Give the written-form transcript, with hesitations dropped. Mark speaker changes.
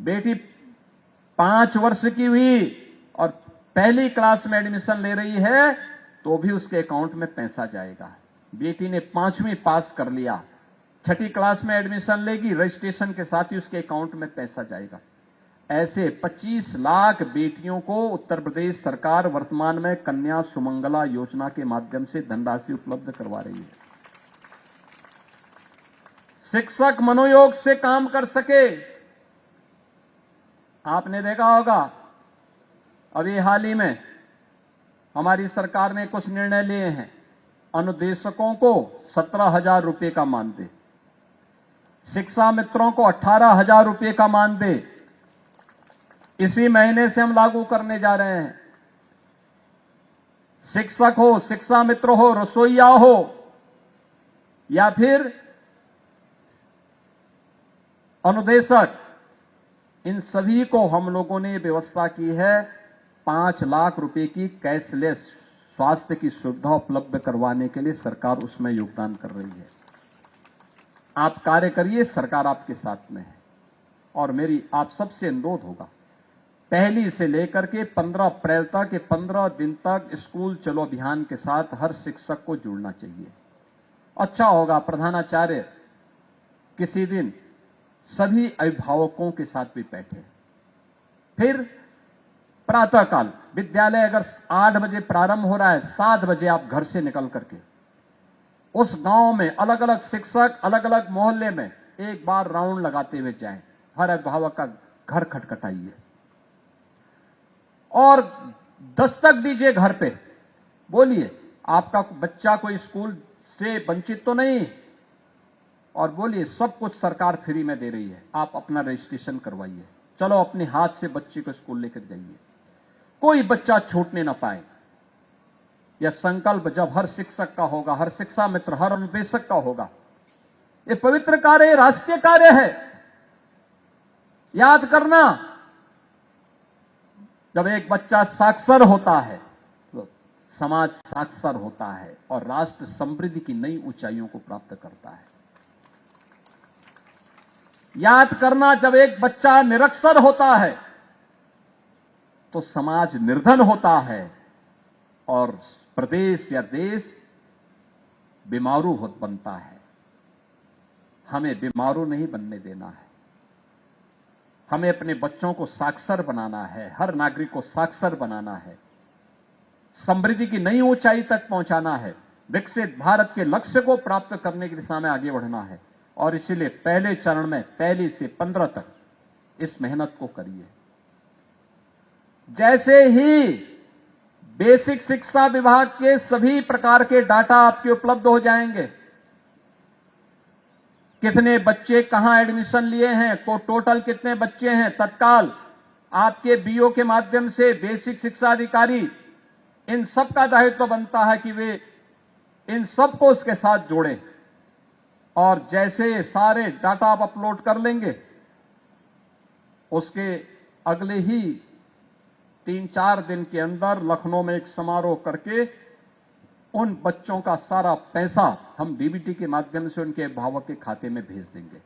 Speaker 1: बेटी 5 वर्ष की हुई और पहली क्लास में एडमिशन ले रही है तो भी उसके अकाउंट में पैसा जाएगा। बेटी ने 5वीं पास कर लिया, 6ठी क्लास में एडमिशन लेगी, रजिस्ट्रेशन के साथ ही उसके अकाउंट में पैसा जाएगा। ऐसे 25 लाख बेटियों को उत्तर प्रदेश सरकार वर्तमान में कन्या सुमंगला योजना के माध्यम से धनराशि उपलब्ध करवा रही है। शिक्षक मनोयोग से काम कर सके। आपने देखा होगा अभी हाल ही में हमारी सरकार ने कुछ निर्णय लिए हैं। अनुदेशकों को 17,000 रुपए का मानदेय, शिक्षा मित्रों को 18,000 रुपए का मानदेय इसी महीने से हम लागू करने जा रहे हैं। शिक्षक हो, शिक्षा मित्र हो, रसोईया हो या फिर अनुदेशक, इन सभी को हम लोगों ने व्यवस्था की है 5 लाख रुपए की कैशलेस स्वास्थ्य की सुविधा उपलब्ध करवाने के लिए सरकार उसमें योगदान कर रही है। आप कार्य करिए, सरकार आपके साथ में है। और मेरी आप सबसे अनुरोध होगा, पहली से लेकर के 15 अप्रैल तक 15 दिन तक स्कूल चलो अभियान के साथ हर शिक्षक को जुड़ना चाहिए। अच्छा होगा प्रधानाचार्य किसी दिन सभी अभिभावकों के साथ भी बैठे। फिर प्रातःकाल विद्यालय अगर 8 बजे प्रारंभ हो रहा है, 7 बजे आप घर से निकल करके उस गांव में अलग अलग शिक्षक अलग अलग मोहल्ले में एक बार राउंड लगाते हुए जाएं। हर अभिभावक का घर खटखटाइए और दस्तक दीजिए घर पे। बोलिए आपका बच्चा कोई स्कूल से वंचित तो नहीं, और बोलिए सब कुछ सरकार फ्री में दे रही है, आप अपना रजिस्ट्रेशन करवाइए। चलो अपने हाथ से बच्चे को स्कूल लेकर जाइए, कोई बच्चा छूटने ना पाए। यह संकल्प जब हर शिक्षक का होगा, हर शिक्षा मित्र, हर अनुदेशक का होगा। यह पवित्र कार्य, राष्ट्रीय कार्य है। याद करना, जब एक बच्चा साक्षर होता है तो समाज साक्षर होता है और राष्ट्र समृद्धि की नई ऊंचाइयों को प्राप्त करता है। याद करना, जब एक बच्चा निरक्षर होता है तो समाज निर्धन होता है और प्रदेश या देश बीमारू बनता है। हमें बीमारू नहीं बनने देना है। हमें अपने बच्चों को साक्षर बनाना है, हर नागरिक को साक्षर बनाना है, समृद्धि की नई ऊंचाई तक पहुंचाना है, विकसित भारत के लक्ष्य को प्राप्त करने की दिशा में आगे बढ़ना है। और इसीलिए पहले चरण में 1 से 15 तक इस मेहनत को करिए। जैसे ही बेसिक शिक्षा विभाग के सभी प्रकार के डाटा आपके उपलब्ध हो जाएंगे, कितने बच्चे कहां एडमिशन लिए हैं, को टोटल कितने बच्चे हैं, तत्काल आपके बीओ के माध्यम से बेसिक शिक्षा अधिकारी, इन सब का दायित्व बनता है कि वे इन सबको उसके साथ जोड़ें। और जैसे सारे डाटा आप अपलोड कर लेंगे, उसके अगले ही 3-4 दिन के अंदर लखनऊ में एक समारोह करके उन बच्चों का सारा पैसा हम डीबीटी के माध्यम से उनके अभिभावक के खाते में भेज देंगे।